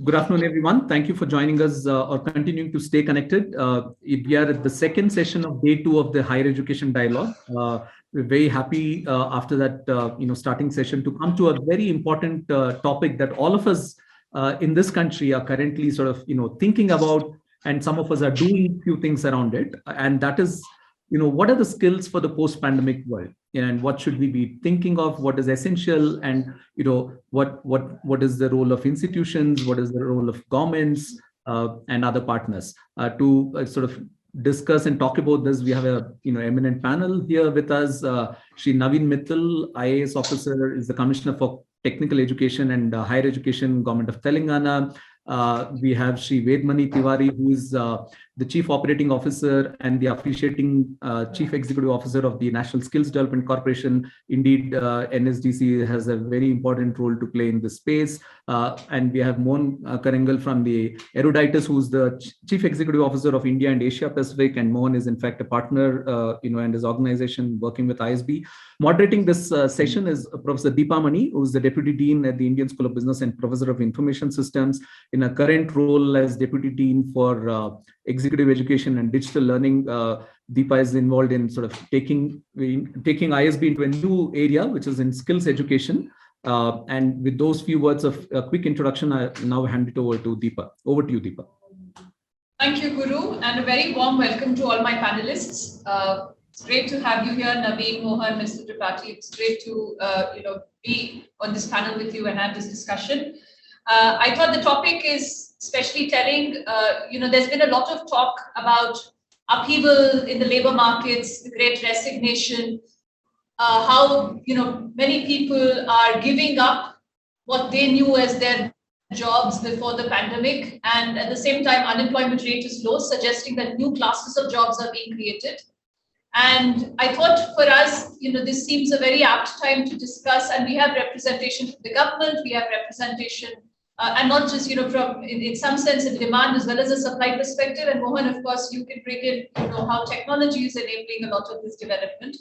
Good afternoon, everyone. Thank you for joining us or continuing to stay connected. We are at the second session of day 2 of the Higher Education Dialogue. We're very happy after that, starting session to come to a very important topic that all of us in this country are currently sort of, thinking about, and some of us are doing few things around it. And that is, what are the skills for the post-pandemic world? And what should we be thinking of? What is essential? And what is the role of institutions? What is the role of governments and other partners to sort of discuss and talk about this? We have a eminent panel here with us. Shri Naveen Mittal, IAS officer, is the Commissioner for Technical Education and Higher Education, Government of Telangana. We have Shri Vedmani Tiwari, who is the Chief Operating Officer and the officiating Chief Executive Officer of the National Skills Development Corporation. Indeed, NSDC has a very important role to play in this space. And we have Mohan Karangal from the Eruditus, who's the Chief Executive Officer of India and Asia Pacific. And Mohan is in fact a partner, and his organization working with ISB. Moderating this session is Professor Deepa Mani, who is the Deputy Dean at the Indian School of Business and Professor of Information Systems in a current role as Deputy Dean for Executive Education and Digital Learning. Deepa is involved in sort of taking ISB into a new area, which is in skills education. And with those few words of a quick introduction, I now hand it over to Deepa. Over to you, Deepa. Thank you, Guru, and a very warm welcome to all my panelists. It's great to have you here, Naveen, Mohan, Mr. Tripathi. It's great to be on this panel with you and have this discussion. I thought the topic is especially telling. There's been a lot of talk about upheaval in the labor markets, the Great Resignation, how many people are giving up what they knew as their jobs before the pandemic, and at the same time, unemployment rate is low, suggesting that new classes of jobs are being created. And I thought for us, this seems a very apt time to discuss, and we have representation from the government, we have representation, and not just, from, in some sense, a demand as well as a supply perspective. And Mohan, of course, you can bring in, how technology is enabling a lot of this development.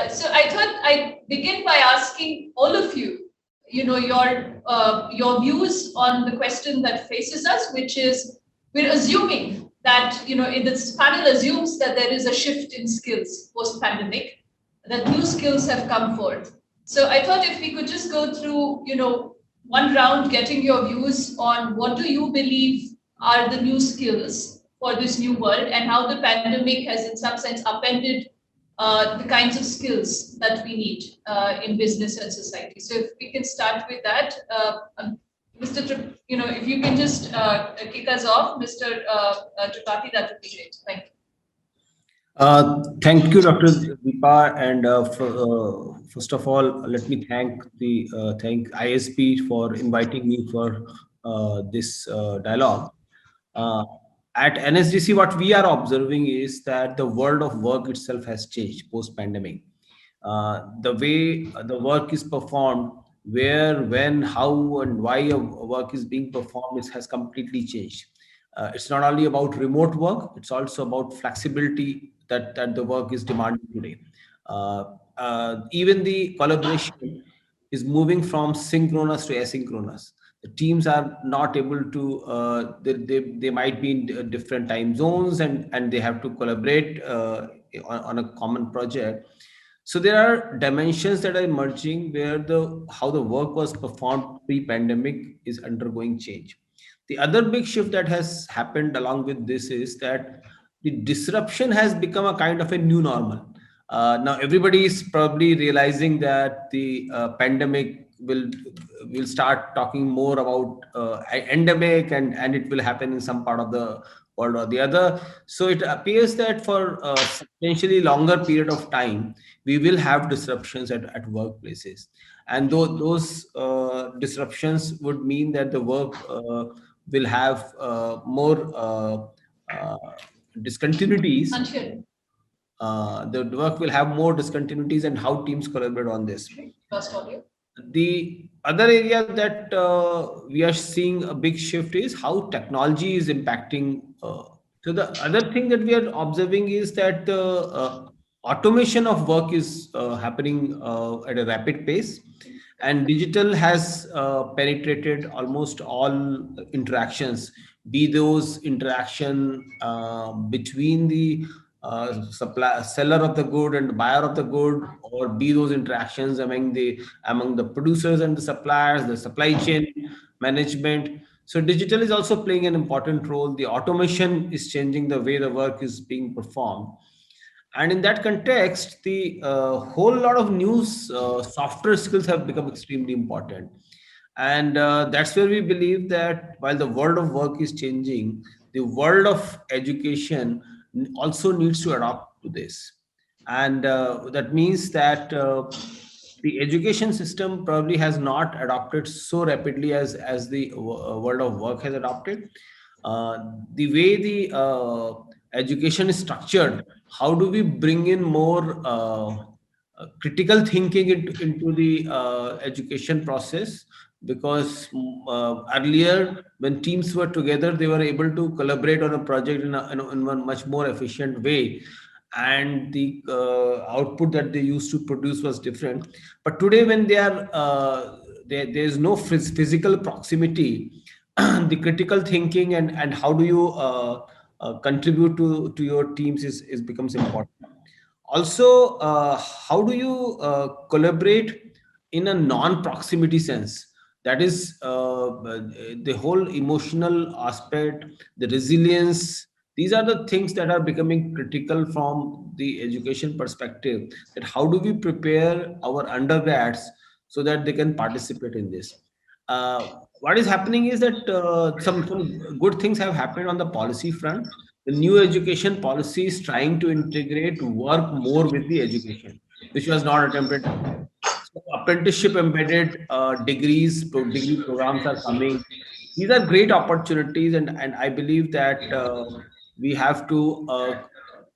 So I thought I'd begin by asking all of you, your views on the question that faces us, which is, we're assuming that, in this panel assumes that there is a shift in skills post-pandemic, that new skills have come forth. So I thought if we could just go through, one round, getting your views on what do you believe are the new skills for this new world, and how the pandemic has in some sense upended the kinds of skills that we need in business and society. So if we can start with that, Mr. If you can just kick us off, Mr. Tripathi, that would be great. Thank you. Thank you, Dr. Deepa. And first of all, let me thank ISP for inviting me for this dialogue. At NSDC, what we are observing is that the world of work itself has changed post-pandemic. The way the work is performed, where, when, how, and why a work is being performed has completely changed. It's not only about remote work, it's also about flexibility that the work is demanding today. Even the collaboration is moving from synchronous to asynchronous. The teams are not able to, they might be in different time zones, and they have to collaborate on a common project. So there are dimensions that are emerging where how the work was performed pre-pandemic is undergoing change. The other big shift that has happened along with this is that the disruption has become a kind of a new normal. Now everybody is probably realizing that the pandemic will start talking more about endemic, and it will happen in some part of the world or the other. So it appears that for a substantially longer period of time, we will have disruptions at workplaces. And those disruptions would mean that the work will have more discontinuities. The work will have more discontinuities, and how teams collaborate on this. The other area that we are seeing a big shift is how technology is impacting. So the other thing that we are observing is that the automation of work is happening at a rapid pace, and digital has penetrated almost all interactions, be those interaction between the seller of the good and the buyer of the good, or be those interactions among the producers and the suppliers, the supply chain management. So digital is also playing an important role. The automation is changing the way the work is being performed, and in that context, the whole lot of new software skills have become extremely important. And that's where we believe that while the world of work is changing, the world of education also needs to adapt to this. And that means that the education system probably has not adopted so rapidly as the world of work has adopted. The way the education is structured, how do we bring in more critical thinking into the education process? Because earlier, when teams were together, they were able to collaborate on a project in one much more efficient way, and the output that they used to produce was different. But today, when they are there's no physical proximity, the critical thinking and how do you contribute to your teams is becomes important. Also, how do you collaborate in a non-proximity sense? That is the whole emotional aspect, the resilience. These are the things that are becoming critical from the education perspective. That how do we prepare our undergrads so that they can participate in this? What is happening is that some good things have happened on the policy front. The new education policy is trying to integrate work more with the education, which was not attempted earlier. So apprenticeship embedded degree programs are coming. These are great opportunities, and I believe that we have to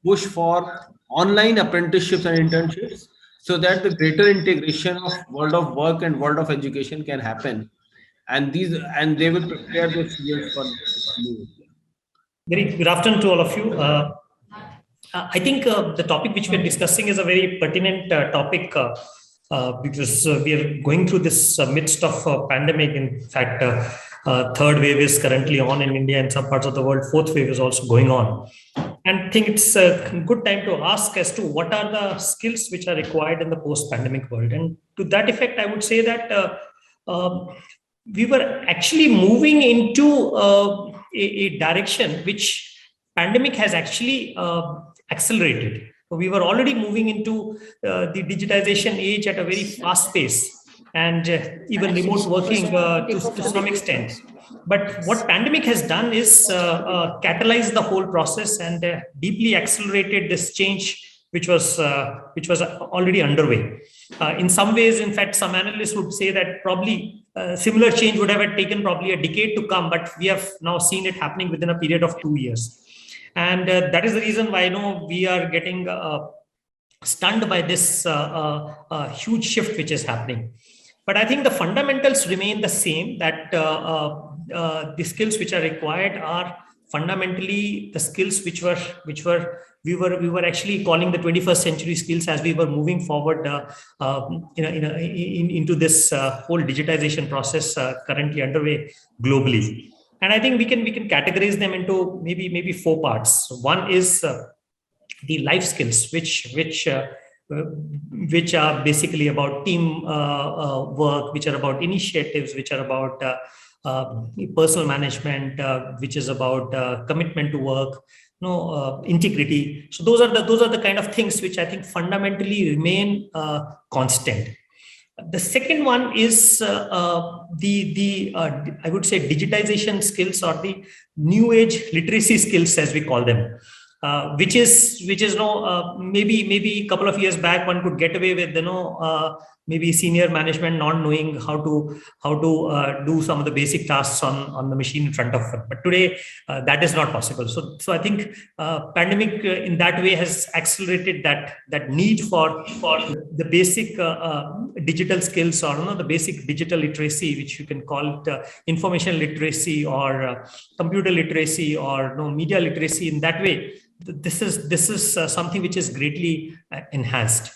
push for online apprenticeships and internships so that the greater integration of world of work and world of education can happen, and they will prepare their students for new. Very good afternoon to all of you. I think the topic which we are discussing is a very pertinent topic because we are going through this midst of pandemic. In fact, third wave is currently on in India and some parts of the world. Fourth wave is also going on. And I think it's a good time to ask as to what are the skills which are required in the post-pandemic world. And to that effect, I would say that we were actually moving into a direction which pandemic has actually accelerated. We were already moving into the digitization age at a very fast pace, and even remote working to some extent. But what pandemic has done is catalyze the whole process and deeply accelerated this change, which was already underway. In some ways, in fact, some analysts would say that probably similar change would have taken probably a decade to come, but we have now seen it happening within a period of 2 years. And that is the reason why we are getting stunned by this huge shift which is happening. But I think the fundamentals remain the same, that the skills which are required are fundamentally the skills which we were actually calling the 21st century skills as we were moving forward into this whole digitization process currently underway globally. And I think we can categorize them into maybe 4 parts. One is the life skills, which are basically about team work, which are about initiatives, which are about personal management, which is about commitment to work, integrity. So those are the kind of things which I think fundamentally remain constant. The second one is I would say digitization skills, or the new age literacy skills as we call them, which is maybe a couple of years back one could get away with maybe senior management not knowing how to do some of the basic tasks on the machine in front of them. But today that is not possible. So I think pandemic in that way has accelerated that need for the basic digital skills, or the basic digital literacy, which you can call it information literacy or computer literacy or media literacy. In that way, this is something which is greatly enhanced.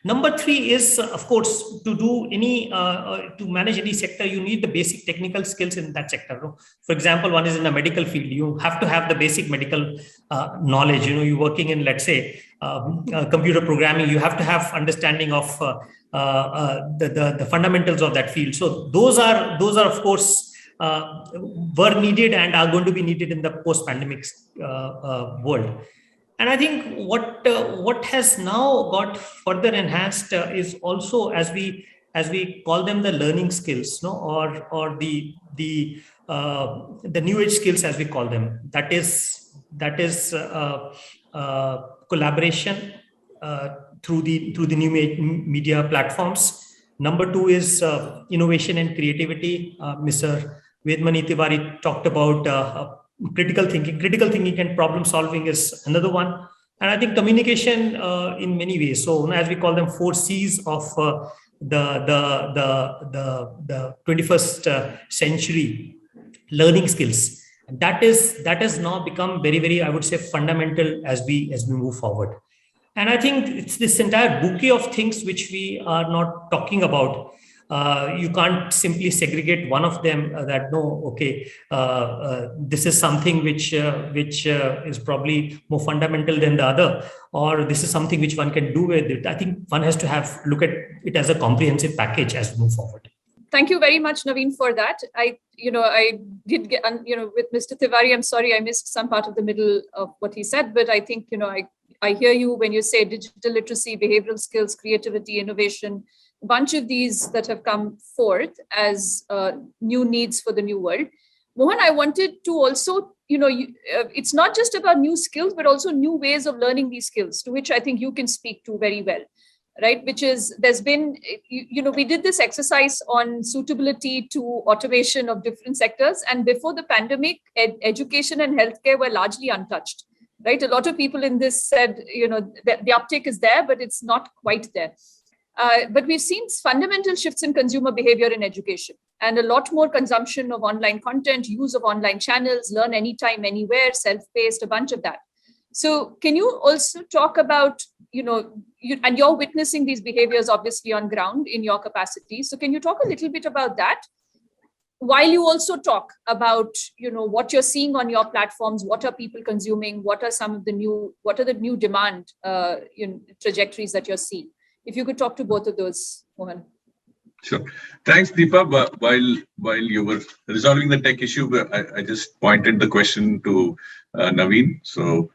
Number three is, of course, to do any to manage any sector, you need the basic technical skills in that sector. No? For example, one is in the medical field. You have to have the basic medical knowledge. You're working in, let's say, computer programming. You have to have understanding of the fundamentals of that field. So those are of course were needed and are going to be needed in the post-pandemic world. And I think what has now got further enhanced is also, as we call them, the learning skills, no, or the new age skills, as we call them. That is collaboration through the new media platforms. Number two is innovation and creativity. Mr. Vedmani Tiwari talked about critical thinking and problem solving is another one. And I think communication in many ways. So as we call them, 4 C's of the 21st century learning skills. That has now become very, very, I would say, fundamental as we move forward. And I think it's this entire bouquet of things which we are not talking about. You can't simply segregate one of them that no, okay, this is something which is probably more fundamental than the other, or this is something which one can do with it. I think one has to look at it as a comprehensive package as we move forward. Thank you very much, Naveen, for that. I did get, with Mr. Tiwari, I'm sorry, I missed some part of the middle of what he said, but I think, I hear you when you say digital literacy, behavioral skills, creativity, innovation, a bunch of these that have come forth as new needs for the new world. Mohan, I wanted to also, it's not just about new skills, but also new ways of learning these skills, to which I think you can speak to very well, right? Which is, there's been, we did this exercise on suitability to automation of different sectors. And before the pandemic, education and healthcare were largely untouched, right? A lot of people in this said, the uptake is there, but it's not quite there. But we've seen fundamental shifts in consumer behavior in education and a lot more consumption of online content, use of online channels, learn anytime, anywhere, self-paced, a bunch of that. So can you also talk about, and you're witnessing these behaviors obviously on ground in your capacity. So can you talk a little bit about that? While you also talk about, what you're seeing on your platforms, what are people consuming, what are the new demand trajectories that you're seeing? If you could talk to both of those, Mohan. Sure. Thanks, Deepa. While you were resolving the tech issue, I just pointed the question to Naveen. So,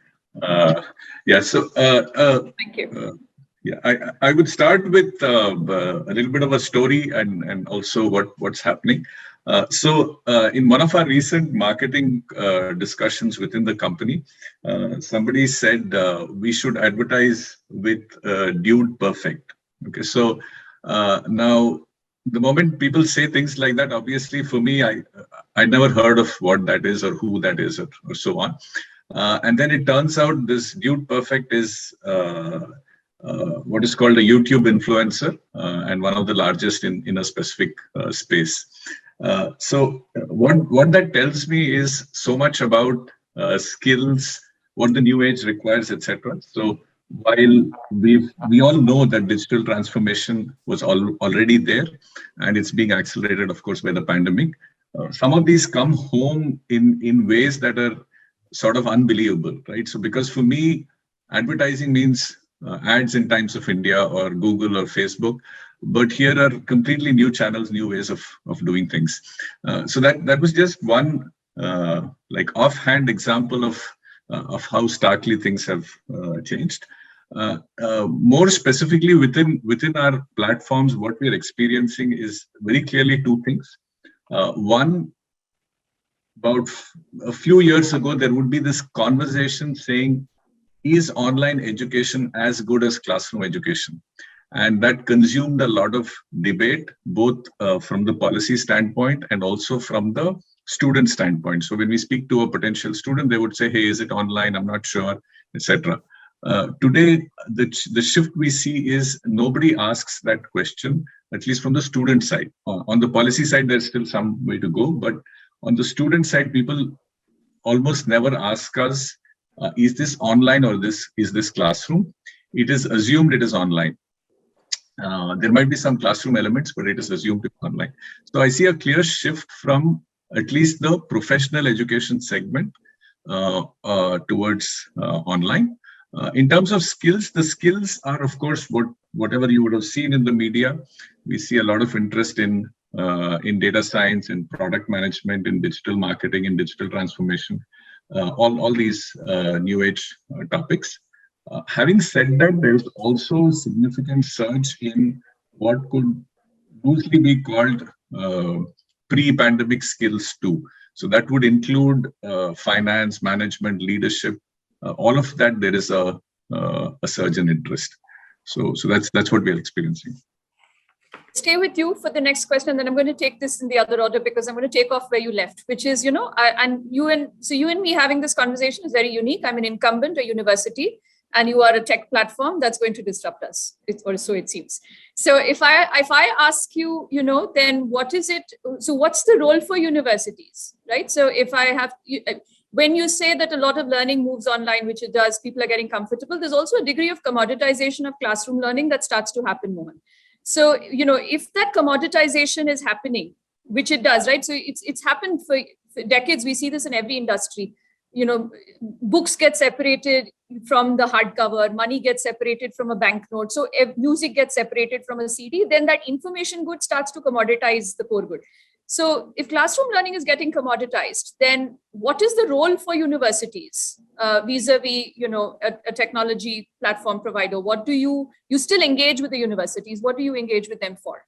yeah. So, thank you. Yeah, I would start with a little bit of a story and also what's happening. So, in one of our recent marketing discussions within the company, somebody said we should advertise with Dude Perfect. Okay, so now the moment people say things like that, obviously for me, I never heard of what that is or who that is or so on. And then it turns out this Dude Perfect is what is called a YouTube influencer and one of the largest in a specific space. So what that tells me is so much about skills, what the new age requires, etc. So while we all know that digital transformation was already there, and it's being accelerated, of course, by the pandemic, some of these come home in ways that are sort of unbelievable, right? So because for me, advertising means ads in Times of India or Google or Facebook. But here are completely new channels, new ways of doing things. So that was just one like offhand example of how starkly things have changed. More specifically within our platforms, what we're experiencing is very clearly 2 things. One, about a few years ago, there would be this conversation saying, is online education as good as classroom education? And that consumed a lot of debate, both from the policy standpoint and also from the student standpoint. So when we speak to a potential student, they would say, hey, is it online? I'm not sure, etc. Today, the shift we see is nobody asks that question, at least from the student side. On the policy side, there's still some way to go. But on the student side, people almost never ask us, is this online or is this classroom? It is assumed it is online. There might be some classroom elements, but it is assumed to be online. So I see a clear shift from at least the professional education segment towards online. In terms of skills, the skills are, of course, whatever you would have seen in the media. We see a lot of interest in data science, in product management, in digital marketing, in digital transformation, all these new age topics. Having said that, there's also significant surge in what could loosely be called pre-pandemic skills too. So that would include finance, management, leadership, all of that. There is a surge in interest. So that's what we are experiencing. Stay with you for the next question, and then I'm going to take this in the other order because I'm going to take off where you left, which is, you and me having this conversation is very unique. I'm an incumbent, a university, and you are a tech platform that's going to disrupt us, or so it seems. So if I ask you, then what is it? So what's the role for universities, right? So if I have, when you say that a lot of learning moves online, which it does, people are getting comfortable, there's also a degree of commoditization of classroom learning that starts to happen, Mohan. So, if that commoditization is happening, which it does, right? So it's happened for decades. We see this in every industry. Books get separated from the hardcover, money gets separated from a banknote. So if music gets separated from a CD, then that information good starts to commoditize the core good. So if classroom learning is getting commoditized, then what is the role for universities vis-a-vis, a technology platform provider? What do you still engage with the universities? What do you engage with them for?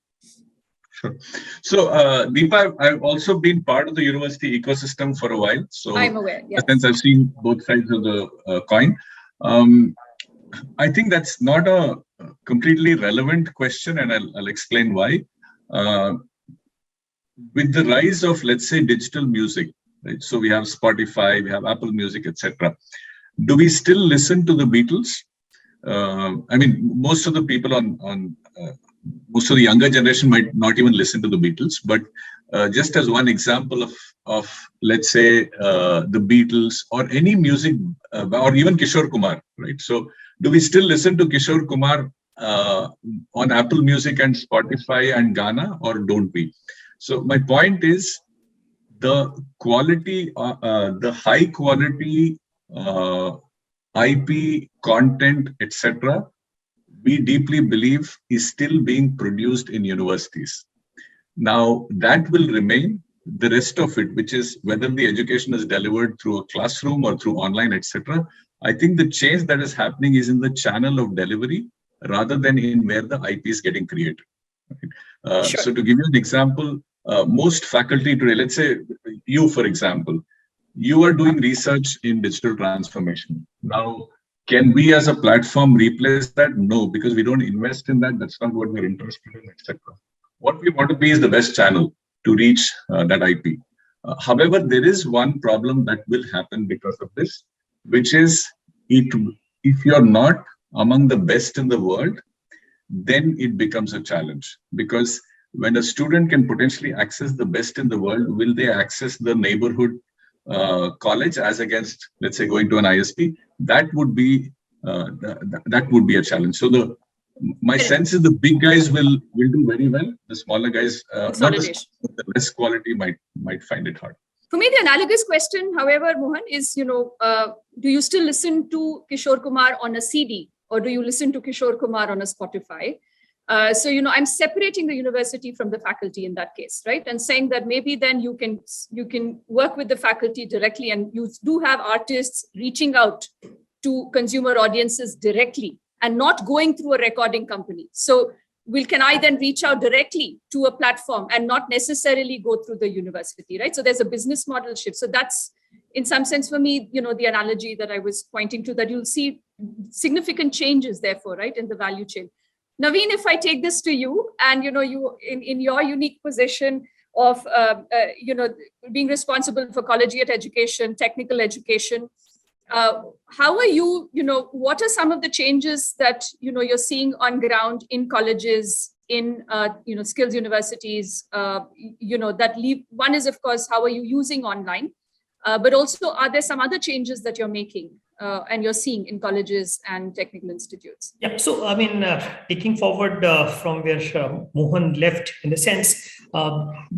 Sure. So, Deepa, I've also been part of the university ecosystem for a while. So I'm aware. Yes. Since I've seen both sides of the coin, I think that's not a completely relevant question, and I'll explain why. With the rise of, let's say, digital music, right? So we have Spotify, we have Apple Music, etc. Do we still listen to the Beatles? Most of the people most of the younger generation might not even listen to the Beatles, but just as one example of let's say the Beatles or any music, or even Kishore Kumar, right? So do we still listen to Kishore Kumar on Apple Music and Spotify and Ghana, or don't we? So my point is the quality, the high quality IP content, etc., we deeply believe is still being produced in universities. Now that will remain. The rest of it, which is whether the education is delivered through a classroom or through online, etc., I think the change that is happening is in the channel of delivery rather than in where the IP is getting created. Right? Sure. So to give you an example, most faculty today, let's say you, for example, you are doing research in digital transformation. Now, can we as a platform replace that? No, because we don't invest in that. That's not what we're interested in, etc. What we want to be is the best channel to reach that IP. However, there is one problem that will happen because of this, which is if you're not among the best in the world, then it becomes a challenge. Because when a student can potentially access the best in the world, will they access the neighborhood college as against, let's say, going to an ISP? That would be a challenge. So my sense is the big guys will do very well. The smaller guys, the less quality might find it hard. For me, the analogous question, however, Mohan, is, do you still listen to Kishore Kumar on a CD, or do you listen to Kishore Kumar on a Spotify? So, I'm separating the university from the faculty in that case, right? And saying that maybe then you can work with the faculty directly, and you do have artists reaching out to consumer audiences directly and not going through a recording company. So can I then reach out directly to a platform and not necessarily go through the university, right? So there's a business model shift. So that's, in some sense, for me, the analogy that I was pointing to, that you'll see significant changes, therefore, right, in the value chain. Naveen, if I take this to you, and you in your unique position of being responsible for collegiate education, technical education, how are you? What are some of the changes that you're seeing on ground in colleges, in skills universities? That leave. One is, of course, how are you using online? But also, are there some other changes that you're making and you're seeing in colleges and technical institutes? Yeah, so I mean, taking forward from where Mohan left, in a sense,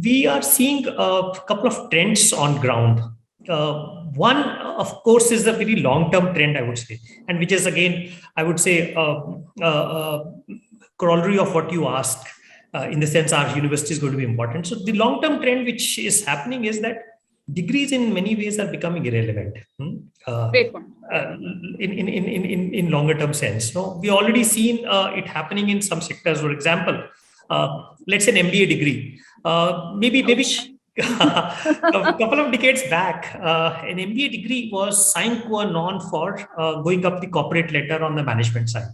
we are seeing a couple of trends on ground. One, of course, is a very long-term trend, I would say, and which is, again, I would say, corollary of what you asked, in the sense, our university is going to be important. So the long-term trend which is happening is that degrees in many ways are becoming irrelevant. Great point. In longer term sense. No, we already seen it happening in some sectors. For example, let's say an MBA degree. Maybe a couple of decades back, an MBA degree was sine qua non for going up the corporate ladder on the management side.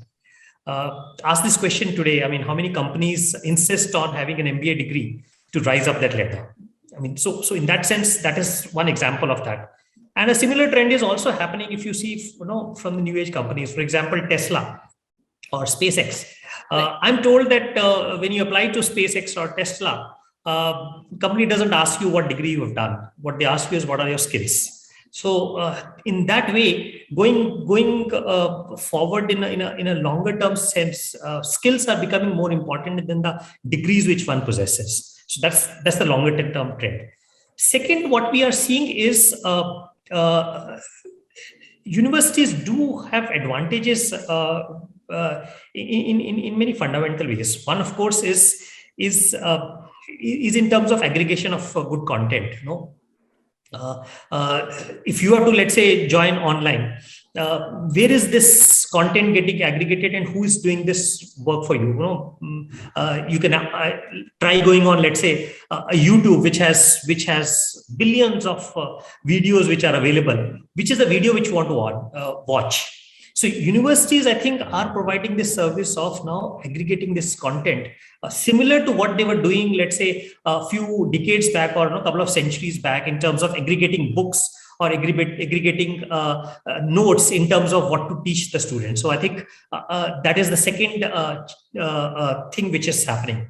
Ask this question today. I mean, how many companies insist on having an MBA degree to rise up that ladder? I mean, so in that sense, that is one example of that. And a similar trend is also happening if you see, from the new age companies, for example, Tesla or SpaceX. I'm told that when you apply to SpaceX or Tesla, company doesn't ask you what degree you have done. What they ask you is what are your skills. So in that way, going forward in a longer term sense, skills are becoming more important than the degrees which one possesses. So that's the longer term trend. Second, what we are seeing is universities do have advantages in many fundamental ways. One, of course, is in terms of aggregation of good content. If you have to, let's say, join online, where is this content getting aggregated and who is doing this work for you? You can try going on, let's say, a YouTube, which has billions of videos which are available. Which is the video which you want to watch? So universities, I think, are providing this service of now aggregating this content, similar to what they were doing, let's say, a few decades back or a couple of centuries back, in terms of aggregating books or aggregating notes in terms of what to teach the students. So I think that is the second thing which is happening.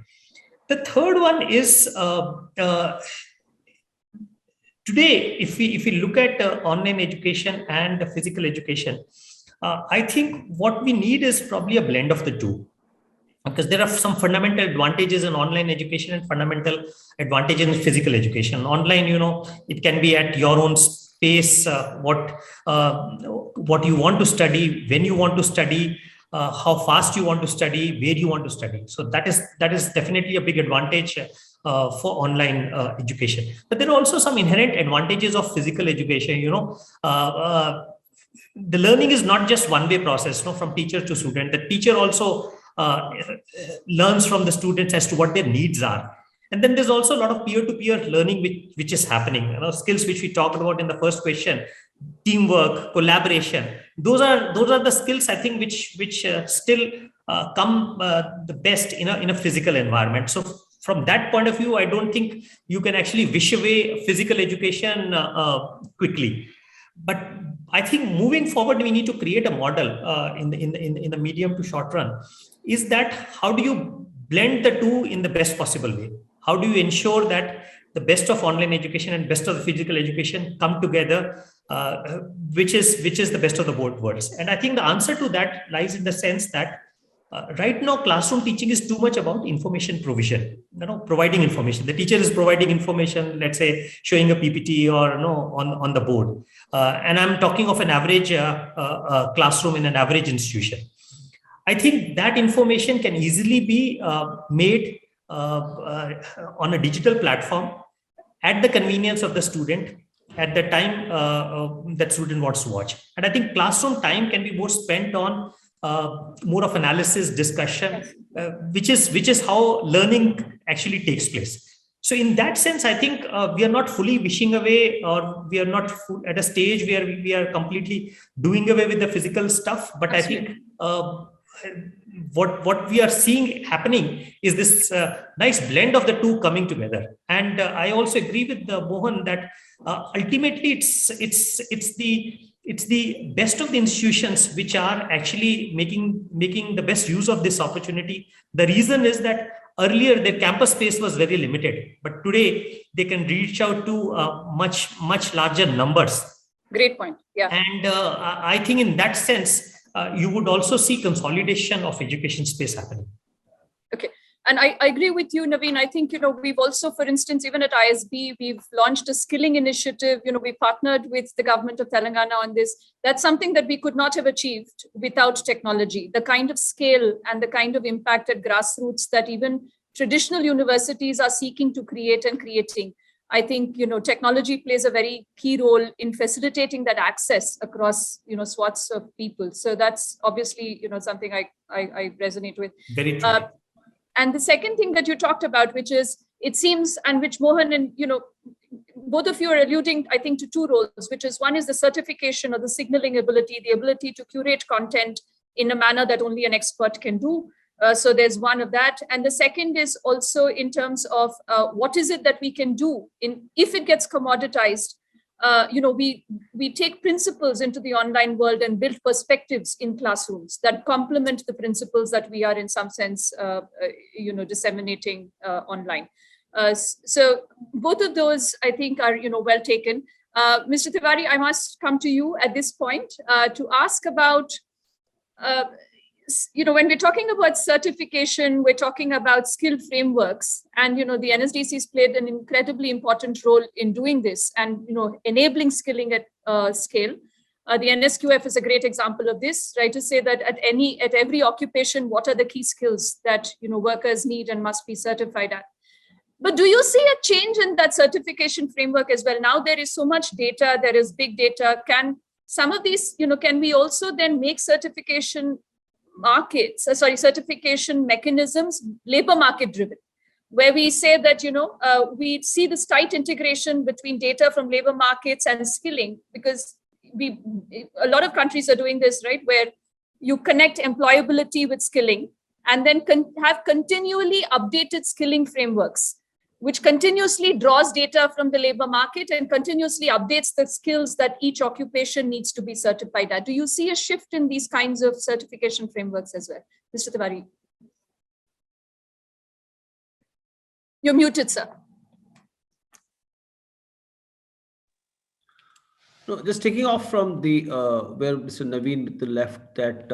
The third one is today, if we look at online education and physical education, I think what we need is probably a blend of the two, because there are some fundamental advantages in online education and fundamental advantages in physical education. Online, it can be at your own pace, what you want to study, when you want to study, how fast you want to study, where you want to study. So that is definitely a big advantage for online education. But there are also some inherent advantages of physical education. The learning is not just one-way process, from teacher to student. The teacher also learns from the students as to what their needs are. And then there's also a lot of peer-to-peer learning which is happening. Skills which we talked about in the first question, teamwork, collaboration. Those are the skills, I think, which still come the best in a physical environment. So from that point of view, I don't think you can actually wish away physical education quickly. But I think moving forward, we need to create a model in the medium to short run. Is that how do you blend the two in the best possible way? How do you ensure that the best of online education and best of the physical education come together, which is the best of the both worlds? And I think the answer to that lies in the sense that right now, classroom teaching is too much about information provision, providing information. The teacher is providing information, let's say, showing a PPT or on the board. And I'm talking of an average classroom in an average institution. I think that information can easily be made on a digital platform at the convenience of the student at the time that student wants to watch. And I think classroom time can be more spent on more of analysis, discussion, which is how learning actually takes place. So in that sense, I think we are not fully wishing away, or we are not at a stage where we are completely doing away with the physical stuff. But absolutely. I think what we are seeing happening is this nice blend of the two coming together. And I also agree with Mohan that ultimately it's the best of the institutions which are actually making the best use of this opportunity. The reason is that earlier their campus space was very limited, but today they can reach out to much larger numbers Great point. Yeah. And I think in that sense, you would also see consolidation of education space happening. Okay. And I agree with you, Naveen. I think, we've also, for instance, even at ISB, we've launched a skilling initiative. We partnered with the government of Telangana on this. That's something that we could not have achieved without technology. The kind of scale and the kind of impact at grassroots that even traditional universities are seeking to create and creating. I think, technology plays a very key role in facilitating that access across, swaths of people. So that's obviously, something I resonate with. Very true. And the second thing that you talked about, which is, it seems, and which Mohan and, both of you are alluding, I think, to two roles, which is, one is the certification or the signaling ability, the ability to curate content in a manner that only an expert can do. So there's one of that. And the second is also in terms of what is it that we can do if it gets commoditized. We take principles into the online world and build perspectives in classrooms that complement the principles that we are in some sense, disseminating online. So both of those, I think, are, well taken. Mr. Tiwari, I must come to you at this point to ask about, when we're talking about certification, we're talking about skill frameworks, and, the NSDC's played an incredibly important role in doing this and, enabling skilling at scale. The NSQF is a great example of this, right? To say that at every occupation, what are the key skills that, workers need and must be certified at? But do you see a change in that certification framework as well? Now there is so much data, there is big data. Can some of these, can we also then make certification mechanisms labor market driven, where we say that, we see this tight integration between data from labor markets and skilling, because a lot of countries are doing this, right? Where you connect employability with skilling and then have continually updated skilling frameworks, which continuously draws data from the labor market and continuously updates the skills that each occupation needs to be certified at. Do you see a shift in these kinds of certification frameworks as well? Mr. Tiwari. You're muted, sir. No, just taking off from the where Mr. Naveen left, that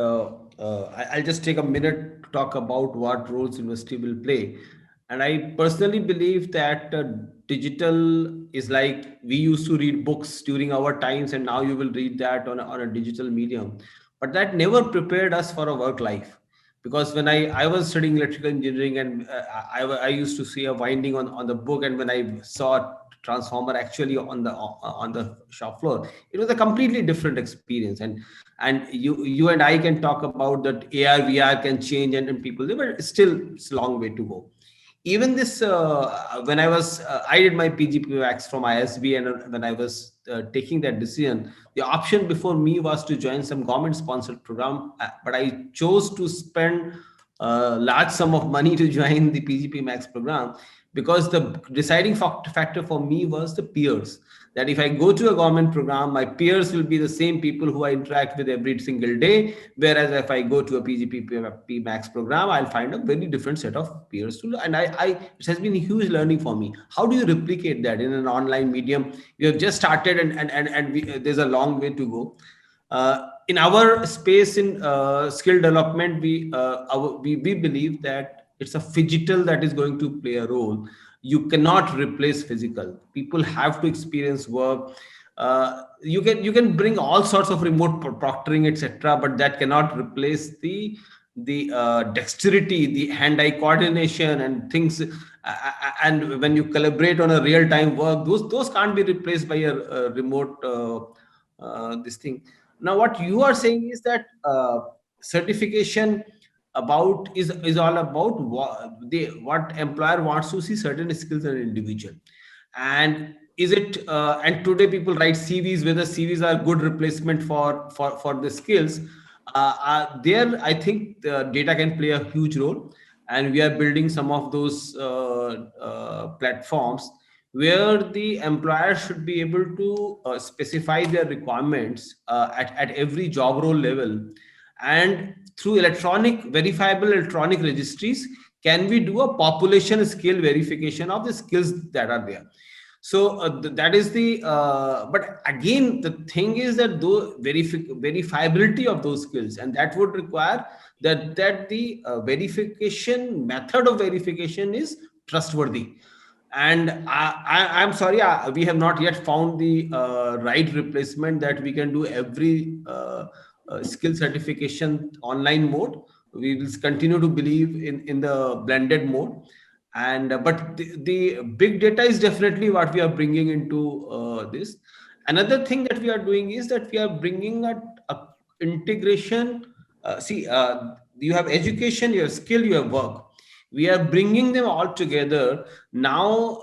I'll just take a minute to talk about what roles university will play. And I personally believe that digital is like, we used to read books during our times, and now you will read that on a digital medium. But that never prepared us for a work life. Because when I was studying electrical engineering, and I used to see a winding on the book, and when I saw transformer actually on the shop floor, it was a completely different experience. And you and I can talk about that AR VR can change, and people, but still it's a long way to go. Even this, when I did my PGP Max from ISB, and when I was taking that decision, the option before me was to join some government sponsored program, but I chose to spend a large sum of money to join the PGP Max program, because the deciding factor for me was the peers. That if I go to a government program, my peers will be the same people who I interact with every single day. Whereas if I go to a PGP Max program, I'll find a very different set of peers. And it has been a huge learning for me. How do you replicate that in an online medium? You have just started, and there's a long way to go. In our space in skill development, we believe that it's a phygital that is going to play a role. You cannot replace physical. People have to experience work. You can bring all sorts of remote proctoring, etc., but that cannot replace the dexterity, the hand-eye coordination, and things. And when you collaborate on a real-time work, those can't be replaced by a remote this thing. Now, what you are saying is that certification is all about what employer wants to see certain skills in an individual. And is it and today people write CVs, whether CVs are good replacement for the skills. There I think the data can play a huge role, and we are building some of those platforms where the employer should be able to specify their requirements at every job role level. And through verifiable electronic registries, can we do a population scale verification of the skills that are there? So that is the, but again, the thing is that though verifiability of those skills, and that would require that the verification method of verification is trustworthy. And I'm sorry, we have not yet found the right replacement that we can do every skill certification online mode. We will continue to believe in the blended mode. And but the big data is definitely what we are bringing into this. Another thing that we are doing is that we are bringing a integration. You have education, you have skill, you have work. We are bringing them all together. Now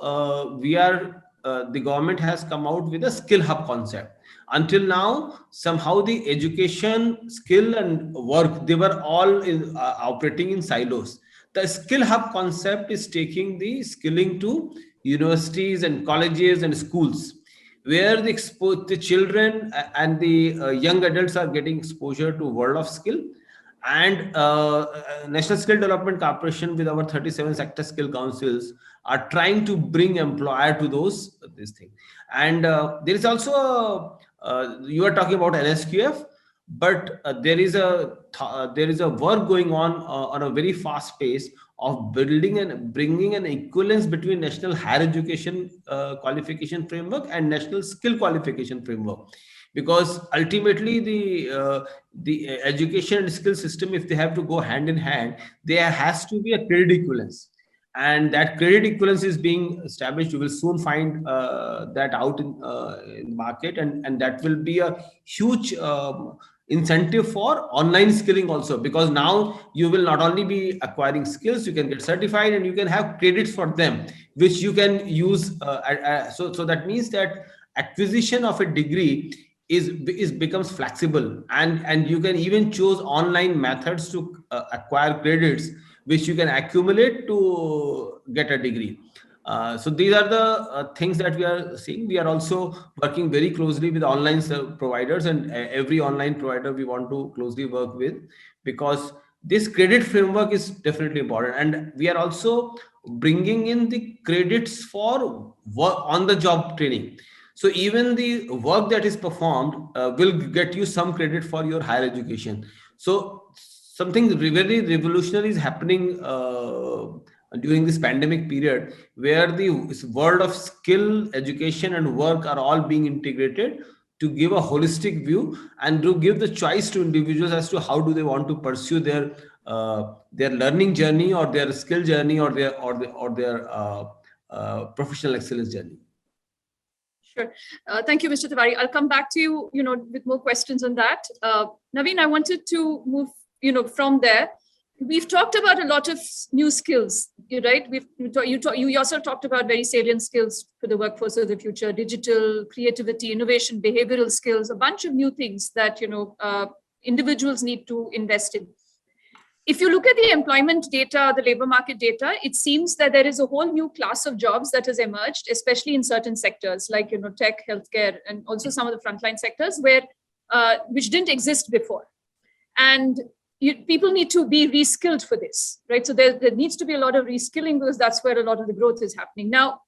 the government has come out with a skill hub concept. Until now, somehow the education, skill and work, they were all operating in silos. The skill hub concept is taking the skilling to universities and colleges and schools, where the children and the young adults are getting exposure to world of skill. And National Skill Development Corporation with our 37 sector skill councils are trying to bring employer to this thing. And there is also you are talking about NSQF, but there is a work going on a very fast pace of building and bringing an equivalence between National Higher Education Qualification Framework and National Skill Qualification Framework. Because ultimately the education and skill system, if they have to go hand in hand, there has to be a credit equivalence, and that credit equivalence is being established. You will soon find that out in the market, and that will be a huge incentive for online skilling also, because now you will not only be acquiring skills, you can get certified and you can have credits for them, which you can use. So that means that acquisition of a degree becomes flexible, and you can even choose online methods to acquire credits, which you can accumulate to get a degree. So these are the things that we are seeing. We are also working very closely with online providers, and every online provider we want to closely work with, because this credit framework is definitely important. And we are also bringing in the credits for work on the job training. So even the work that is performed will get you some credit for your higher education. So something very revolutionary is happening during this pandemic period, where the world of skill, education and work are all being integrated to give a holistic view and to give the choice to individuals as to how do they want to pursue their learning journey, or their skill journey, or their professional excellence journey. Sure. Thank you, Mr. Tiwari. I'll come back to you, with more questions on that. Naveen, I wanted to move, from there. We've talked about a lot of new skills, right? You yourself talked about very salient skills for the workforce of the future: digital, creativity, innovation, behavioral skills, a bunch of new things that, individuals need to invest in. If you look at the employment data, the labor market data, it seems that there is a whole new class of jobs that has emerged, especially in certain sectors like, tech, healthcare, and also some of the frontline sectors which didn't exist before. And people need to be reskilled for this, right? So there needs to be a lot of reskilling, because that's where a lot of the growth is happening. Now,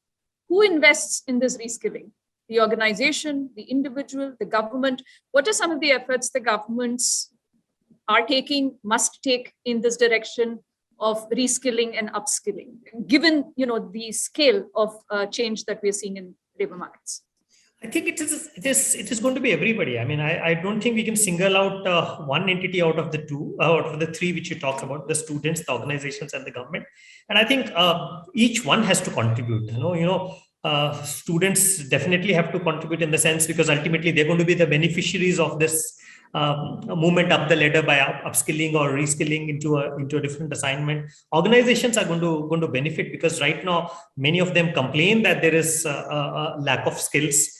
who invests in this reskilling? The organization, the individual, the government? What are some of the efforts the governments are taking, must take in this direction of reskilling and upskilling, given the scale of change that we're seeing in labor markets? I think it is going to be everybody. I mean, I don't think we can single out one entity out of the three which you talk about: the students, the organizations, and the government. And I think each one has to contribute. Students definitely have to contribute, in the sense, because ultimately they're going to be the beneficiaries of this movement up the ladder by upskilling or reskilling into a different assignment. Organizations are going to benefit, because right now many of them complain that there is a lack of skills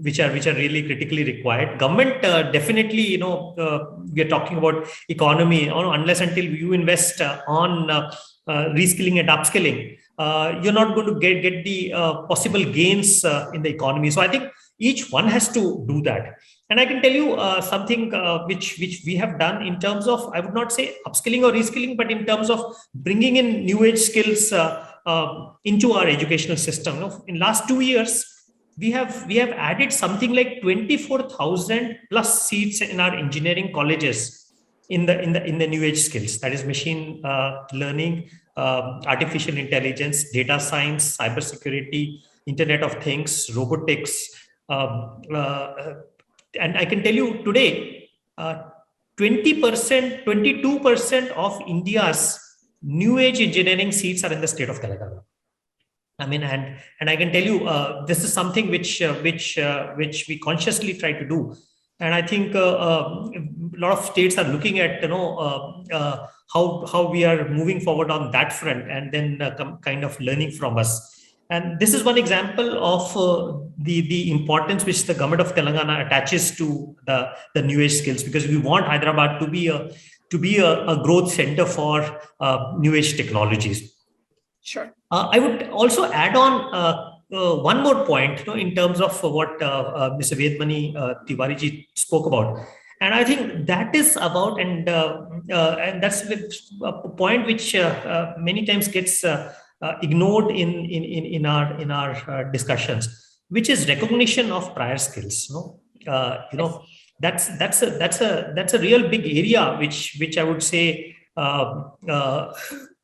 which are really critically required. Government definitely, we are talking about economy. Unless until you invest on reskilling and upskilling, you're not going to get the possible gains in the economy. So I think each one has to do that. And I can tell you something which we have done in terms of, I would not say upskilling or reskilling, but in terms of bringing in new age skills into our educational system. In last 2 years, we have added something like 24,000 plus seats in our engineering colleges in the new age skills, that is machine learning, artificial intelligence, data science, cybersecurity, Internet of Things, robotics. And I can tell you today, 20%, 22% of India's new age engineering seats are in the state of Telangana. I mean, and I can tell you, this is something which we consciously try to do. And I think a lot of states are looking at, how we are moving forward on that front, and then kind of learning from us. And this is one example of the importance which the government of Telangana attaches to the new age skills, because we want Hyderabad to be a growth center for new age technologies. Sure. I would also add on one more point, in terms of what Mr. Vedmani Tiwari spoke about, and I think that is about, and that's a point which many times gets ignored in our discussions, which is recognition of prior skills. That's a real big area which I would say.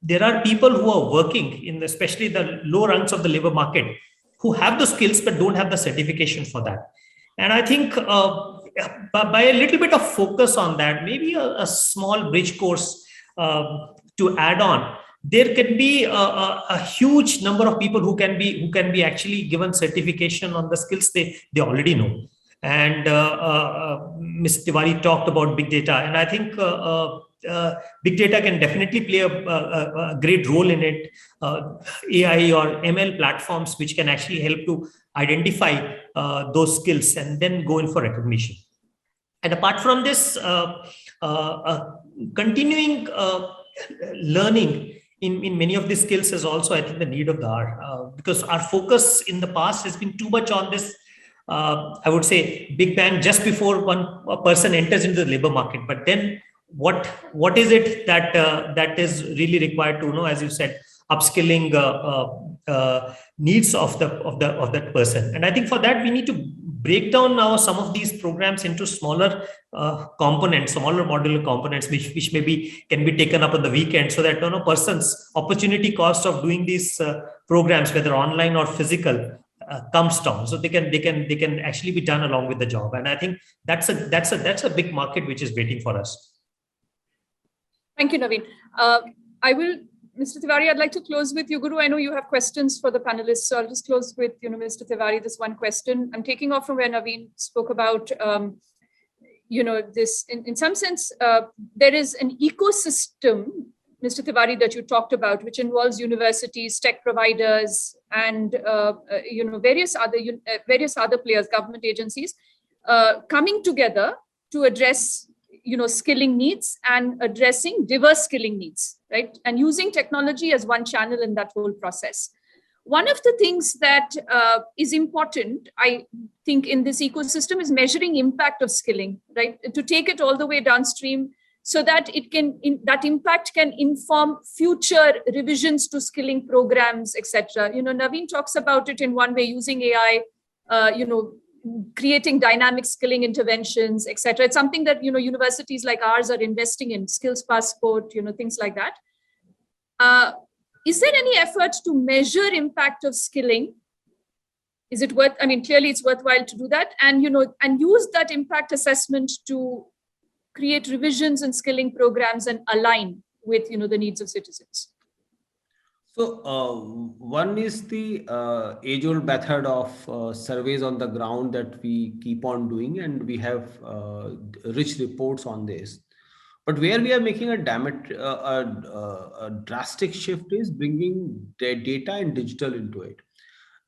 There are people who are working in especially the low rungs of the labor market who have the skills but don't have the certification for that. And I think by a little bit of focus on that, maybe a small bridge course to add on, there can be a huge number of people who can be actually given certification on the skills they already know. And Ms. Tiwari talked about big data, and I think big data can definitely play a great role in it. AI or ML platforms which can actually help to identify those skills and then go in for recognition. And apart from this, continuing learning in many of these skills is also, I think, the need of the hour, because our focus in the past has been too much on this. I would say big bang just before a person enters into the labor market, but then what is it that is really required to as you said, upskilling needs of that person. And I think for that we need to break down now some of these programs into smaller components, smaller modular components, which maybe can be taken up on the weekend, so that person's opportunity cost of doing these programs, whether online or physical, comes down, so they can actually be done along with the job. And I think that's a big market which is waiting for us. Thank you, Naveen. Mr. Tiwari, I'd like to close with you. Guru, I know you have questions for the panelists, so I'll just close with Mr. Tiwari, this one question. I'm taking off from where Naveen spoke about this. In some sense, there is an ecosystem, Mr. Tiwari, that you talked about, which involves universities, tech providers, and various other players, government agencies, coming together to address skilling needs and addressing diverse skilling needs, right? And using technology as one channel in that whole process. One of the things that is important, I think, in this ecosystem is measuring impact of skilling, right? To take it all the way downstream, so that that impact can inform future revisions to skilling programs, etc. Naveen talks about it in one way, using AI, creating dynamic skilling interventions, etc. It's something that universities like ours are investing in, skills passport, things like that. Is there any effort to measure impact of skilling? Is it clearly it's worthwhile to do that, and use that impact assessment to create revisions and skilling programs and align with the needs of citizens? So one is the age-old method of surveys on the ground that we keep on doing, and we have rich reports on this. But where we are making a drastic shift is bringing data and digital into it.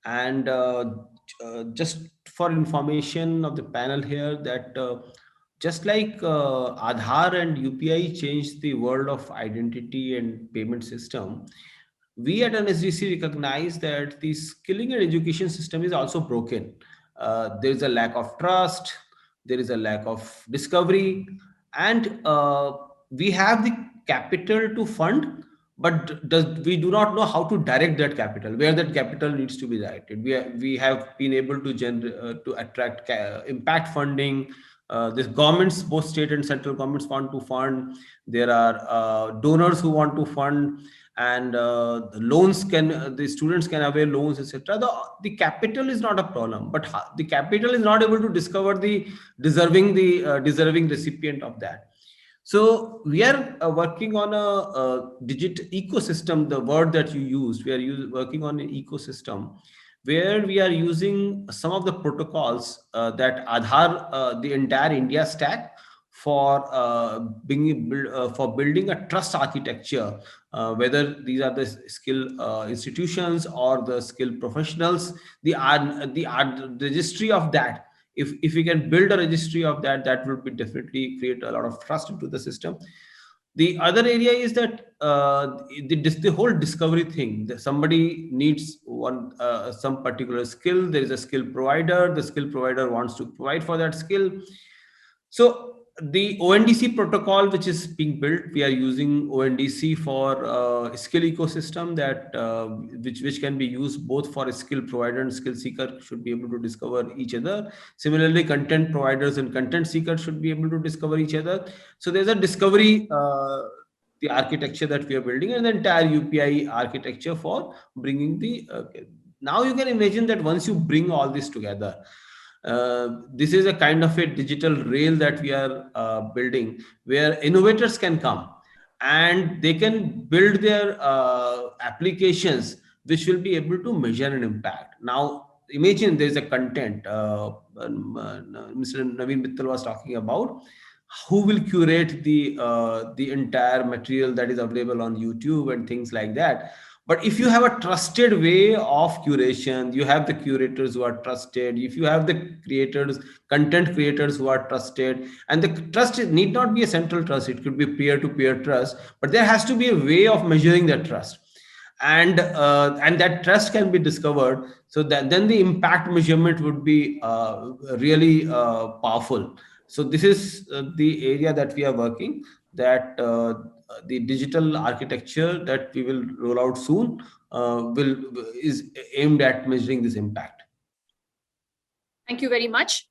And just for information of the panel here, that just like Aadhaar and UPI changed the world of identity and payment system, we at NSDC recognize that the skilling and education system is also broken. There is a lack of trust, there is a lack of discovery, and we have the capital to fund, but we do not know how to direct that capital, where that capital needs to be directed. We have been able to attract impact funding. This governments, both state and central governments, want to fund. There are donors who want to fund, and the loans the students can avail loans, etc. The capital is not a problem, but the capital is not able to discover the deserving recipient of that. So we are working on a digital ecosystem, the word that you used. We are working on an ecosystem where we are using some of the protocols that Aadhaar, the entire India stack, for building a trust architecture, whether these are the skill institutions or the skilled professionals, the registry of that. If we can build a registry of that, that would be definitely create a lot of trust into the system. The other area is that the whole discovery thing, that somebody needs some particular skill, there is a skill provider, the skill provider wants to provide for that skill. So the ONDC protocol, which is being built, we are using ONDC for skill ecosystem, that which can be used both for a skill provider and skill seeker should be able to discover each other. Similarly, content providers and content seekers should be able to discover each other. So there's a discovery, the architecture that we are building, and the entire UPI architecture for bringing the. Now you can imagine that once you bring all this together, this is a kind of a digital rail that we are building, where innovators can come and they can build their applications which will be able to measure an impact. Now imagine there's a content Mr. Naveen Mittal was talking about, who will curate the entire material that is available on YouTube and things like that. But if you have a trusted way of curation, you have the curators who are trusted, if you have the creators, content creators who are trusted, and the trust need not be a central trust, it could be peer-to-peer trust, but there has to be a way of measuring that trust. And that trust can be discovered, so that then the impact measurement would be really powerful. So this is the area that we are working, that the digital architecture that we will roll out soon is aimed at measuring this impact. Thank you very much.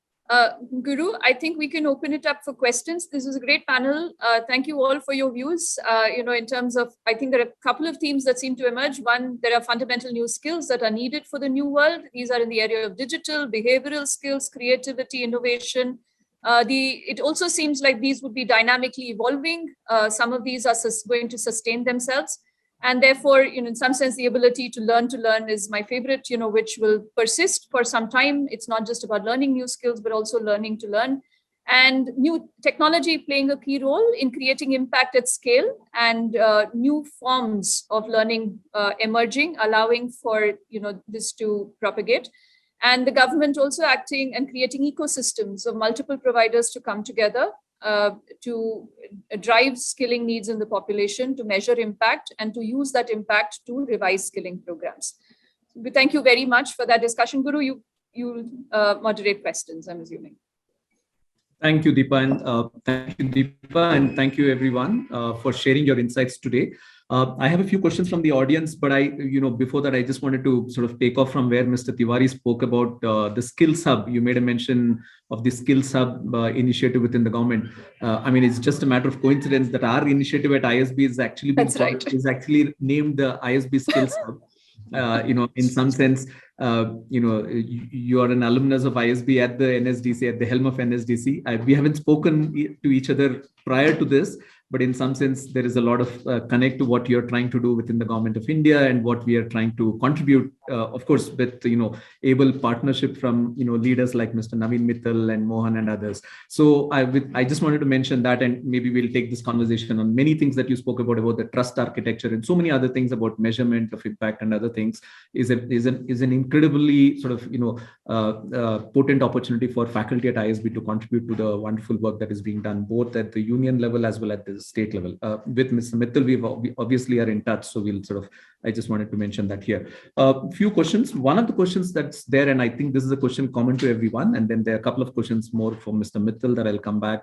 Guru, I think we can open it up for questions. This is a great panel. Thank you all for your views. In terms of, I think there are a couple of themes that seem to emerge. One, there are fundamental new skills that are needed for the new world. These are in the area of digital, behavioral skills, creativity, innovation. It also seems like these would be dynamically evolving. Some of these are going to sustain themselves. And therefore, in some sense, the ability to learn is my favorite, which will persist for some time. It's not just about learning new skills, but also learning to learn. And new technology playing a key role in creating impact at scale, and new forms of learning emerging, allowing for this to propagate. And the government also acting and creating ecosystems of multiple providers to come together to drive skilling needs in the population, to measure impact, and to use that impact to revise skilling programs. We thank you very much for that discussion. Guru, you moderate questions, I'm assuming. Thank you, Deepa, and thank you everyone for sharing your insights today. I have a few questions from the audience, but before that, I just wanted to sort of take off from where Mr. Tiwari spoke about the Skills Hub. You made a mention of the Skills Hub initiative within the government. It's just a matter of coincidence that our initiative at ISB is actually is actually named the ISB Skills Hub. In some sense, you are an alumnus of ISB at the NSDC, at the helm of NSDC. We haven't spoken to each other prior to this, but in some sense, there is a lot of connect to what you're trying to do within the government of India and what we are trying to contribute, of course, with, able partnership from, leaders like Mr. Naveen Mittal and Mohan and others. So I just wanted to mention that, and maybe we'll take this conversation on many things that you spoke about the trust architecture and so many other things about measurement of impact and other things is an incredibly sort of, potent opportunity for faculty at ISB to contribute to the wonderful work that is being done, both at the union level as well as at the state level. With Mr. Mittal, we obviously are in touch, so we'll sort of, I just wanted to mention that here. Few questions. One of the questions that's there, and I think this is a question common to everyone, and then there are a couple of questions more for Mr. Mittal that I'll come back,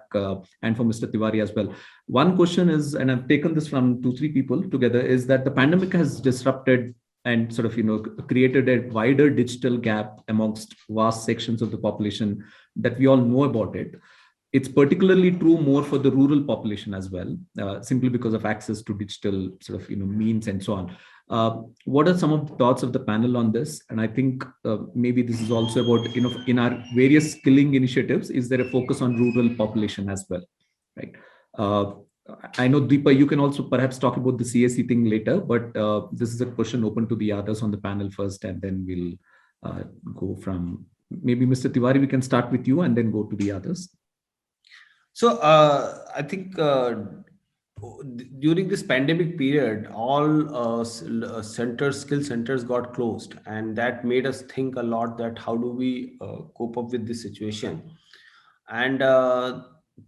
and for Mr. Tiwari as well. One question is, and I've taken this from 2-3 people together, is that the pandemic has disrupted and sort of, created a wider digital gap amongst vast sections of the population that we all know about it. It's particularly true more for the rural population as well, simply because of access to digital sort of, means and so on. What are some of the thoughts of the panel on this? And I think maybe this is also about, in our various skilling initiatives, is there a focus on rural population as well, right? I know, Deepa, you can also perhaps talk about the CSE thing later, but this is a question open to the others on the panel first, and then we'll go from maybe Mr. Tiwari, we can start with you and then go to the others. So I think during this pandemic period, all skill centers got closed, and that made us think a lot that how do we cope up with this situation. And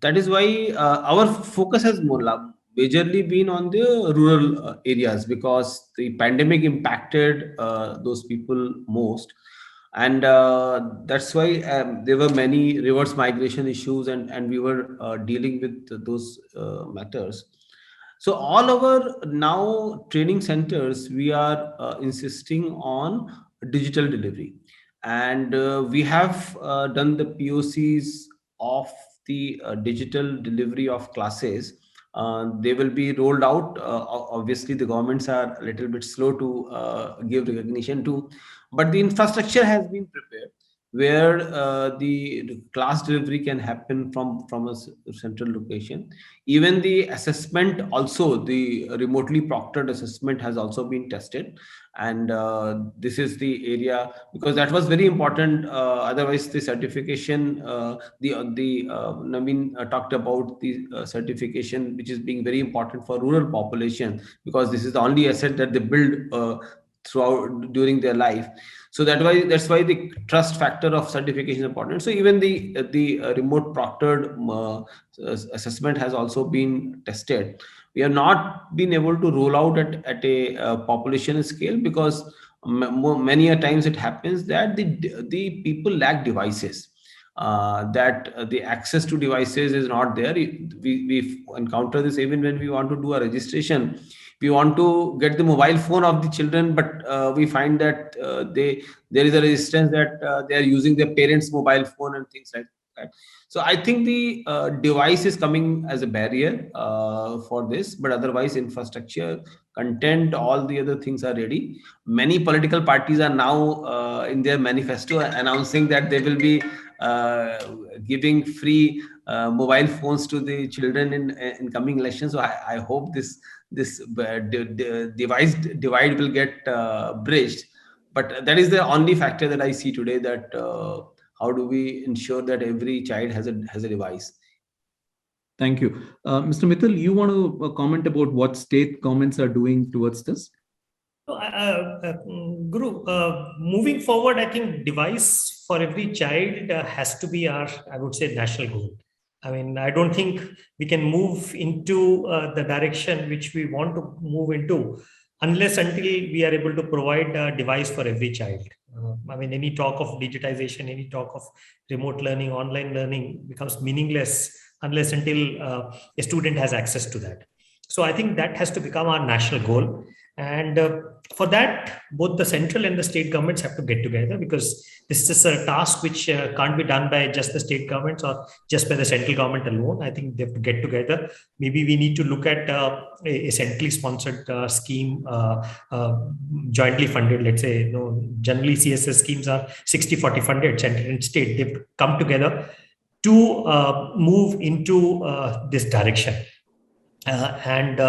that is why our focus has majorly been on the rural areas, because the pandemic impacted those people most. And that's why there were many reverse migration issues, and we were dealing with those matters. So all our now training centers, we are insisting on digital delivery, and we have done the POCs of the digital delivery of classes. They will be rolled out. Obviously, the governments are a little bit slow to give recognition to, but the infrastructure has been prepared where the class delivery can happen from a central location. Even the assessment, also the remotely proctored assessment, has also been tested. And this is the area, because that was very important. Otherwise, the certification, Naveen talked about the certification, which is being very important for rural population, because this is the only asset that they build throughout during their life. So that's why the trust factor of certification is important. So even the remote proctored assessment has also been tested. We have not been able to roll out at a population scale, because many a times it happens that the people lack devices. That the access to devices is not there. We encounter this even when we want to do a registration. We want to get the mobile phone of the children, but we find that there is a resistance that they are using their parents' mobile phone and things like that. So I think the device is coming as a barrier for this, but otherwise infrastructure, content, all the other things are ready. Many political parties are now in their manifesto announcing that they will be giving free mobile phones to the children in coming elections. So I hope this device divide will get bridged. But that is the only factor that I see today, that how do we ensure that every child has a device. Thank you. Mr. Mittal, you want to comment about what state governments are doing towards this? Guru, moving forward, I think device for every child has to be our, I would say, national goal. I mean, I don't think we can move into the direction which we want to move into unless until we are able to provide a device for every child. I mean, any talk of digitization, any talk of remote learning, online learning becomes meaningless unless until a student has access to that. So I think that has to become our national goal. And for that, both the central and the state governments have to get together, because this is a task which can't be done by just the state governments or just by the central government alone. I think they have to get together. Maybe we need to look at a centrally sponsored scheme, jointly funded. Let's say, generally CSS schemes are 60-40 funded, central and state. They've come together to move into this direction. And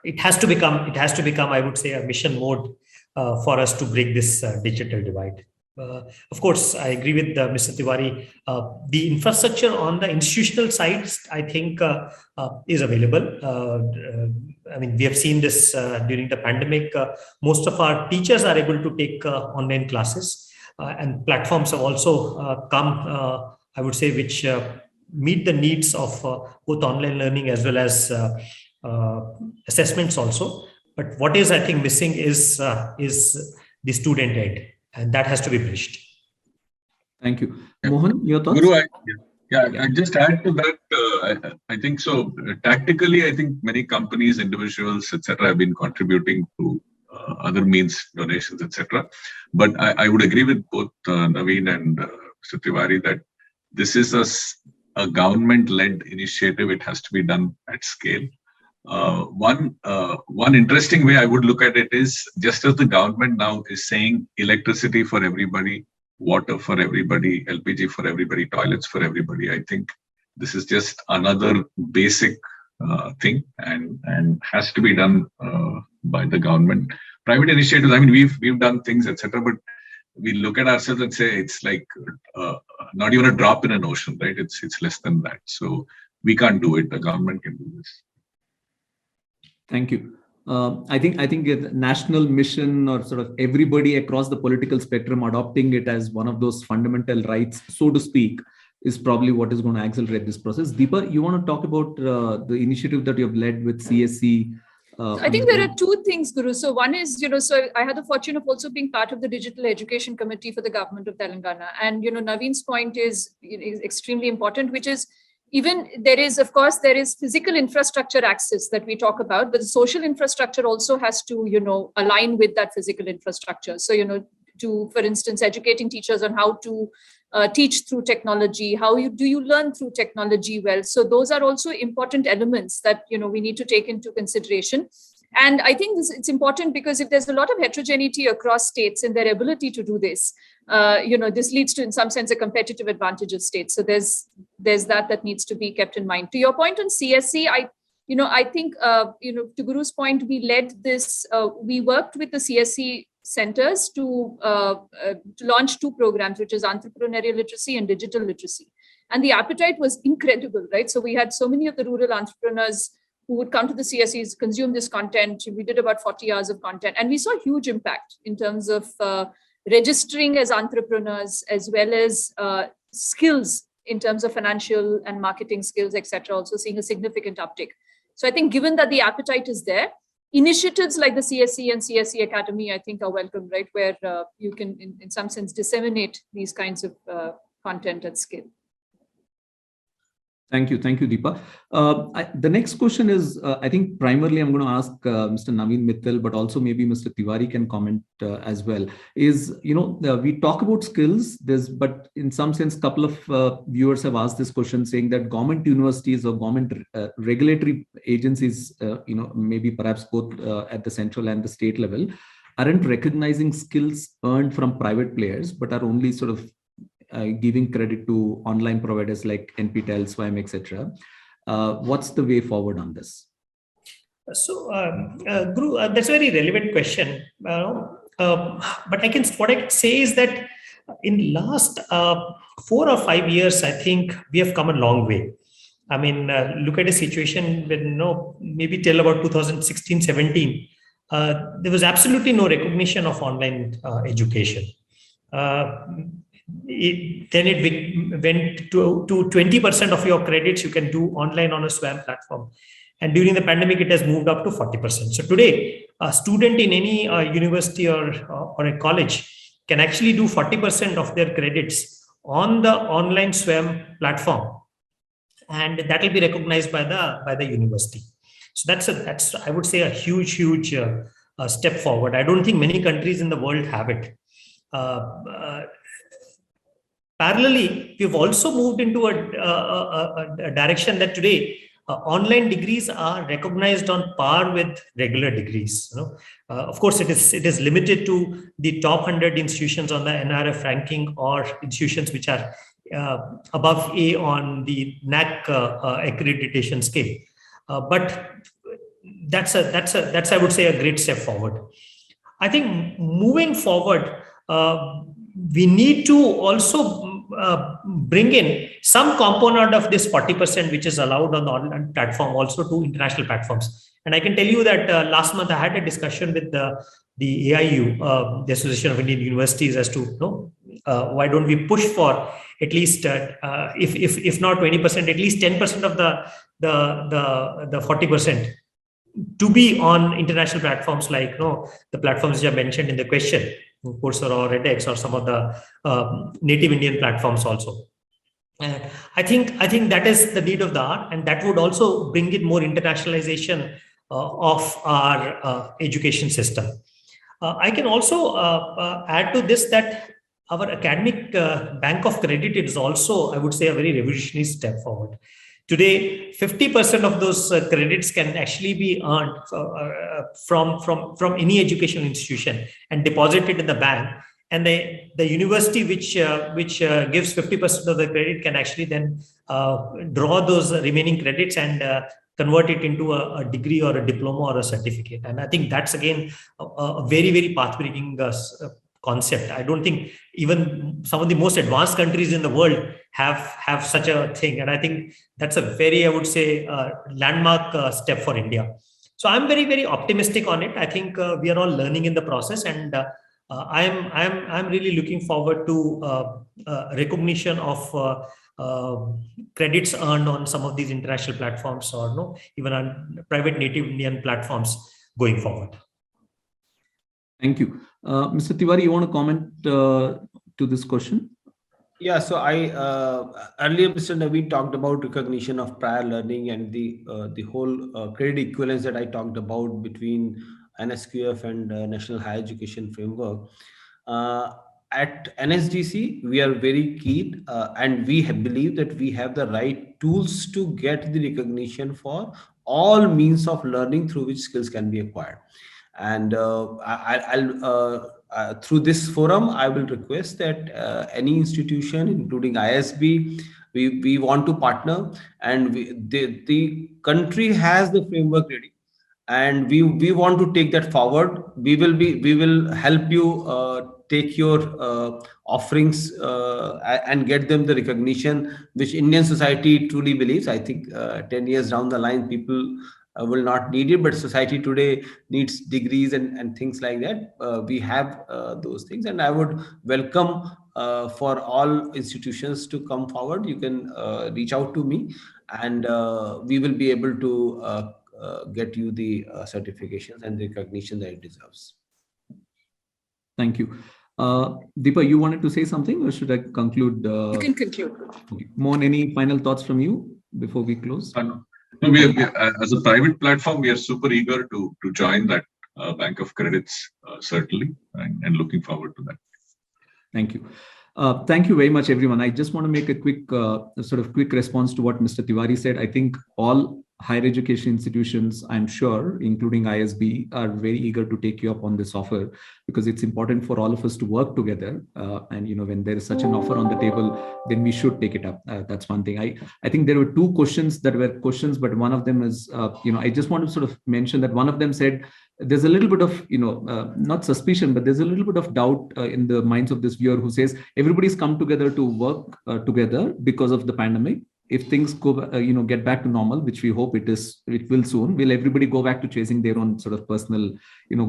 it has to become, I would say, a mission mode for us to break this digital divide. Of course, I agree with Mr. Tiwari. The infrastructure on the institutional side, I think, is available. I mean, we have seen this during the pandemic. Most of our teachers are able to take online classes. and platforms have also come, I would say, which meet the needs of both online learning as well as assessments also. But what is, I think, missing is the student aid, and that has to be bridged. Thank you. Mohan, your thoughts? Guru, I just add to that. I think so. Tactically, I think many companies, individuals, etc., have been contributing to other means, donations, etc. But I would agree with both Naveen and Mr. Tiwari that this is a government-led initiative. It has to be done at scale. One interesting way I would look at it is, just as the government now is saying electricity for everybody, water for everybody, LPG for everybody, toilets for everybody, I think this is just another basic thing and has to be done by the government. Private initiatives, I mean, we've done things, etc., but we look at ourselves and say it's like not even a drop in an ocean, right? It's less than that. So we can't do it. The government can do this. Thank you. I think a national mission, or sort of everybody across the political spectrum adopting it as one of those fundamental rights, so to speak, is probably what is going to accelerate this process. Deepa, you want to talk about the initiative that you have led with CSC? I think there are two things, Guru. So one is, so I had the fortune of also being part of the Digital Education Committee for the government of Telangana. And, Naveen's point is extremely important, which is, even there is physical infrastructure access that we talk about, but the social infrastructure also has to, align with that physical infrastructure. So, for instance, educating teachers on how to teach through technology, do you learn through technology well? So those are also important elements that, we need to take into consideration. And I think it's important because if there's a lot of heterogeneity across states in their ability to do this, this leads to, in some sense, a competitive advantage of states. So there's that needs to be kept in mind. To your point on CSC, I think, to Guru's point, we led this, we worked with the CSC centers to launch two programs, which is entrepreneurial literacy and digital literacy. And the appetite was incredible, right? So we had so many of the rural entrepreneurs who would come to the CSCs, consume this content. We did about 40 hours of content, and we saw huge impact in terms of registering as entrepreneurs, as well as skills in terms of financial and marketing skills, etc. Also seeing a significant uptick. So I think, given that the appetite is there, initiatives like the CSC and CSC Academy, I think, are welcome, right? Where you can, in some sense, disseminate these kinds of content at scale. Thank you, Deepa. The next question is, I think primarily I'm going to ask Mr. Naveen Mittal, but also maybe Mr. Tiwari can comment as well. Is, we talk about skills, but in some sense, a couple of viewers have asked this question, saying that government universities or government regulatory agencies, maybe perhaps both at the central and the state level, aren't recognizing skills earned from private players, but are only sort of giving credit to online providers like NPTEL, SWAYAM, etc. What's the way forward on this? So, Guru, that's a very relevant question. But what I can say is that in last 4 or 5 years, I think we have come a long way. I mean, look at a situation when, maybe till about 2016, 17, there was absolutely no recognition of online education. Then it went to 20% of your credits you can do online on a SWAYAM platform. And during the pandemic, it has moved up to 40%. So today, a student in any university or a college can actually do 40% of their credits on the online SWAYAM platform. And that will be recognized by the university. So that's I would say a huge step forward. I don't think many countries in the world have it. Parallelly, we've also moved into a direction that today online degrees are recognized on par with regular degrees. Of course, it is limited to the top 100 institutions on the NRF ranking, or institutions which are above A on the NAC accreditation scale. But that's I would say a great step forward. I think moving forward, we need to also bring in some component of this 40%, which is allowed on the online platform, also to international platforms. And I can tell you that last month I had a discussion with the AIU, the Association of Indian Universities, as to Why don't we push for at least, if not 20%, at least 10% of the 40% to be on international platforms like the platforms which are mentioned in the question, Coursera or edX or some of the native Indian platforms also. And I think that is the need of the hour, and that would also bring in more internationalization of our education system. I can also add to this that our academic bank of credit is also, I would say, a very revolutionary step forward. Today, 50% of those credits can actually be earned from any educational institution and deposited in the bank. And the university which gives 50% of the credit can actually then draw those remaining credits and convert it into a degree or a diploma or a certificate. And I think that's again a very, very path-breaking concept. I don't think even some of the most advanced countries in the world have such a thing. And I think that's a very, I would say, landmark step for India. So I'm very, very optimistic on it. I think we are all learning in the process, and I'm really looking forward to recognition of credits earned on some of these international platforms, or even on private native Indian platforms going forward. Thank you. Mr. Tiwari, you want to comment to this question? Yeah, so I earlier Mr. Naveen talked about recognition of prior learning and the whole credit equivalence that I talked about between NSQF and National Higher Education Framework. At NSDC, we are very keen and we believe that we have the right tools to get the recognition for all means of learning through which skills can be acquired. And through this forum, I will request that any institution, including ISB, we want to partner, and the country has the framework ready, and we want to take that forward. We will help you take your offerings and get them the recognition which Indian society truly believes. I think 10 years down the line, people will not need it, but society today needs degrees and things like that. We have those things, and I would welcome for all institutions to come forward. You can reach out to me, and we will be able to get you the certifications and the recognition that it deserves. Thank you. Deepa, you wanted to say something, or should I conclude? You can conclude. Okay. Mohan, any final thoughts from you before we close? No, we as a private platform, we are super eager to join that bank of credits, certainly, and looking forward to that. Thank you. Thank you very much, everyone. I just want to make a quick quick response to what Mr. Tiwari said. I think all higher education institutions, I'm sure, including ISB, are very eager to take you up on this offer, because it's important for all of us to work together. And when there is such an offer on the table, then we should take it up. That's one thing. I think there were two questions that were questions, but one of them is, I just want to sort of mention that one of them said, there's a little bit of, not suspicion, but there's a little bit of doubt in the minds of this viewer who says everybody's come together to work together because of the pandemic. If things go, get back to normal, which we hope it will soon, will everybody go back to chasing their own sort of personal,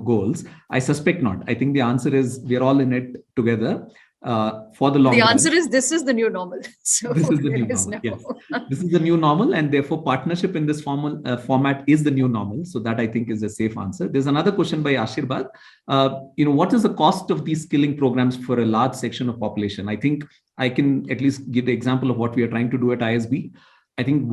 goals? I suspect not. I think the answer is we're all in it together. For the long run. The answer is this is the new normal. So this is the new normal. Yes. This is the new normal, and therefore partnership in this format is the new normal. So that, I think, is a safe answer. There's another question by Ashirbad. What is the cost of these skilling programs for a large section of population? I think I can at least give the example of what we are trying to do at ISB. I think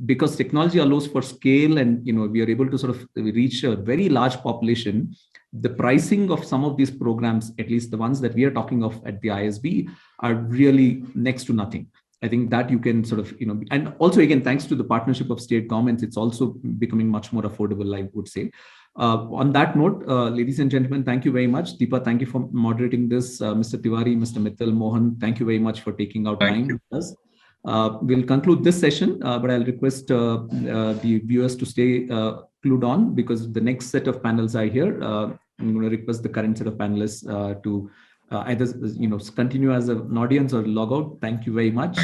because technology allows for scale, and we are able to sort of reach a very large population, the pricing of some of these programs, at least the ones that we are talking of at the ISB, are really next to nothing. I think that you can sort of, and also again, thanks to the partnership of state governments, it's also becoming much more affordable, I would say. On that note, ladies and gentlemen, thank you very much. Deepa, thank you for moderating this. Mr. Tiwari, Mr. Mittal, Mohan, thank you very much for taking out time with us. We'll conclude this session, but I'll request the viewers to stay glued on, because the next set of panels are here. I'm going to request the current set of panelists to either continue as an audience or log out. Thank you very much.